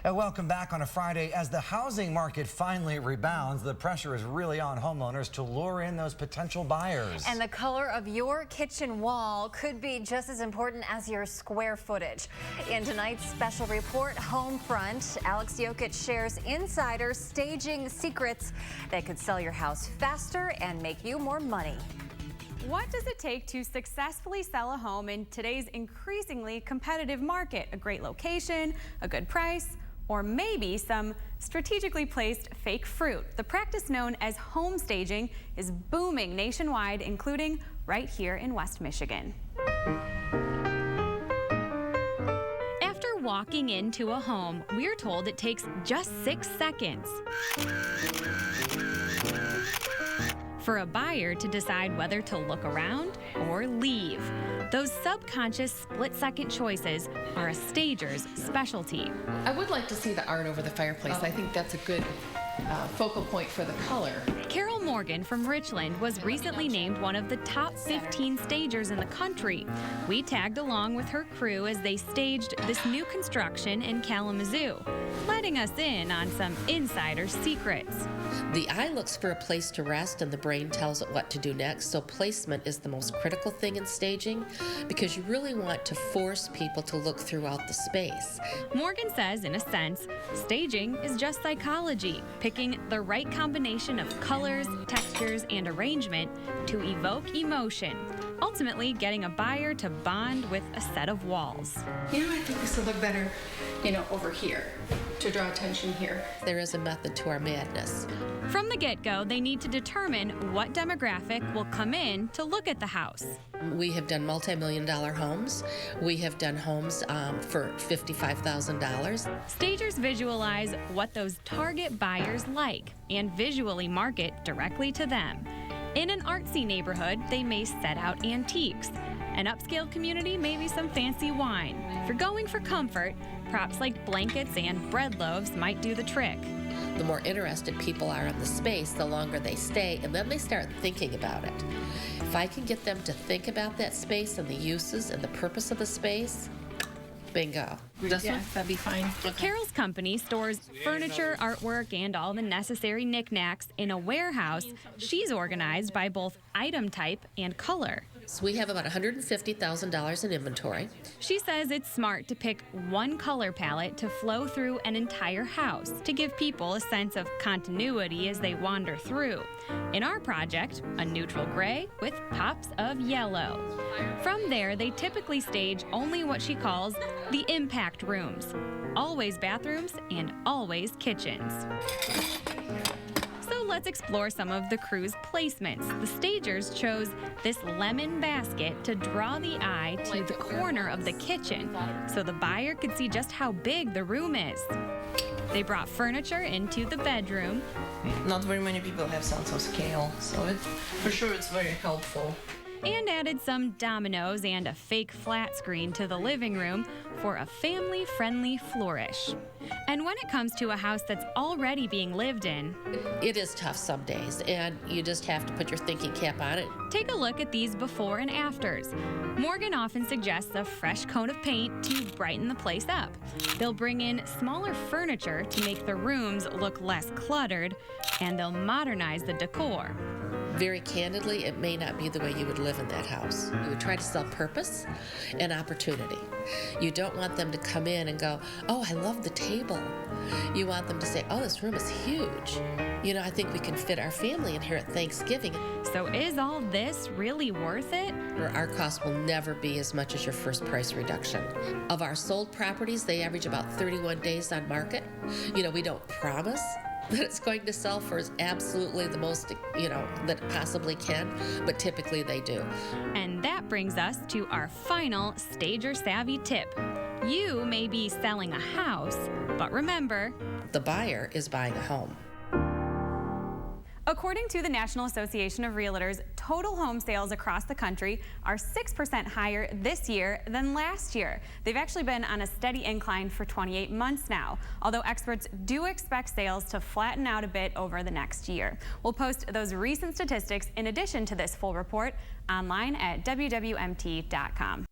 Welcome back on a Friday. As the housing market finally rebounds, the pressure is really on homeowners to lure in those potential buyers. And the color of your kitchen wall could be just as important as your square footage. In tonight's special report, Homefront, Alex Jokic shares insider staging secrets that could sell your house faster and make you more money. What does it take to successfully sell a home in today's increasingly competitive market? A great location, a good price, or maybe some strategically placed fake fruit. The practice known as home staging is booming nationwide, including right here in West Michigan. After walking into a home, we're told it takes just 6 seconds for a buyer to decide whether to look around or leave. Those subconscious split-second choices are a stager's specialty. I would like to see the art over the fireplace. I think that's a good focal point for the color. Carol Morgan from Richland was recently named one of the top 15 stagers in the country. We tagged along with her crew as they staged this new construction in Kalamazoo, letting us in on some insider secrets. The eye looks for a place to rest and the brain tells it what to do next, so placement is the most critical thing in staging because you really want to force people to look throughout the space. Morgan says, in a sense, staging is just psychology, picking the right combination of colors, textures, and arrangement to evoke emotion, ultimately getting a buyer to bond with a set of walls. I think this will look better, over here, to draw attention here. There is a method to our madness. From the get-go, they need to determine what demographic will come in to look at the house. We have done multi-million-dollar homes. We have done homes for $55,000. Stagers visualize what those target buyers like and visually market directly to them. In an artsy neighborhood, they may set out antiques. An upscale community, maybe some fancy wine. If you're going for comfort, props like blankets and bread loaves might do the trick. The more interested people are in the space, the longer they stay, and then they start thinking about it. If I can get them to think about that space and the uses and the purpose of the space, bingo. That'd be fine. Okay. Carol's company stores furniture, artwork, and all the necessary knickknacks in a warehouse. She's organized by both item type and color. So we have about $150,000 in inventory. She says it's smart to pick one color palette to flow through an entire house to give people a sense of continuity as they wander through. In our project, a neutral gray with pops of yellow. From there, they typically stage only what she calls the impact rooms. Always bathrooms and always kitchens. So let's explore some of the crew's placements. The stagers chose this lemon basket to draw the eye to the corner of the kitchen so the buyer could see just how big the room is. They brought furniture into the bedroom. Not very many people have sense of scale, so for sure it's very helpful. And added some dominoes and a fake flat screen to the living room for a family-friendly flourish. And when it comes to a house that's already being lived in, it is tough some days, and you just have to put your thinking cap on it. Take a look at these before and afters. Morgan often suggests a fresh coat of paint to brighten the place up. They'll bring in smaller furniture to make the rooms look less cluttered, and they'll modernize the decor. Very candidly, it may not be the way you would live in that house. You would try to sell purpose and opportunity. You don't want them to come in and go, oh, I love the table. You want them to say, oh, this room is huge. I think we can fit our family in here at Thanksgiving. So is all this really worth it? Our cost will never be as much as your first price reduction. Of our sold properties, they average about 31 days on market. We don't promise that it's going to sell for absolutely the most, that it possibly can, but typically they do. And that brings us to our final stager savvy tip. You may be selling a house, but remember, the buyer is buying a home. According to the National Association of Realtors, total home sales across the country are 6% higher this year than last year. They've actually been on a steady incline for 28 months now, although experts do expect sales to flatten out a bit over the next year. We'll post those recent statistics in addition to this full report online at WWMT.com.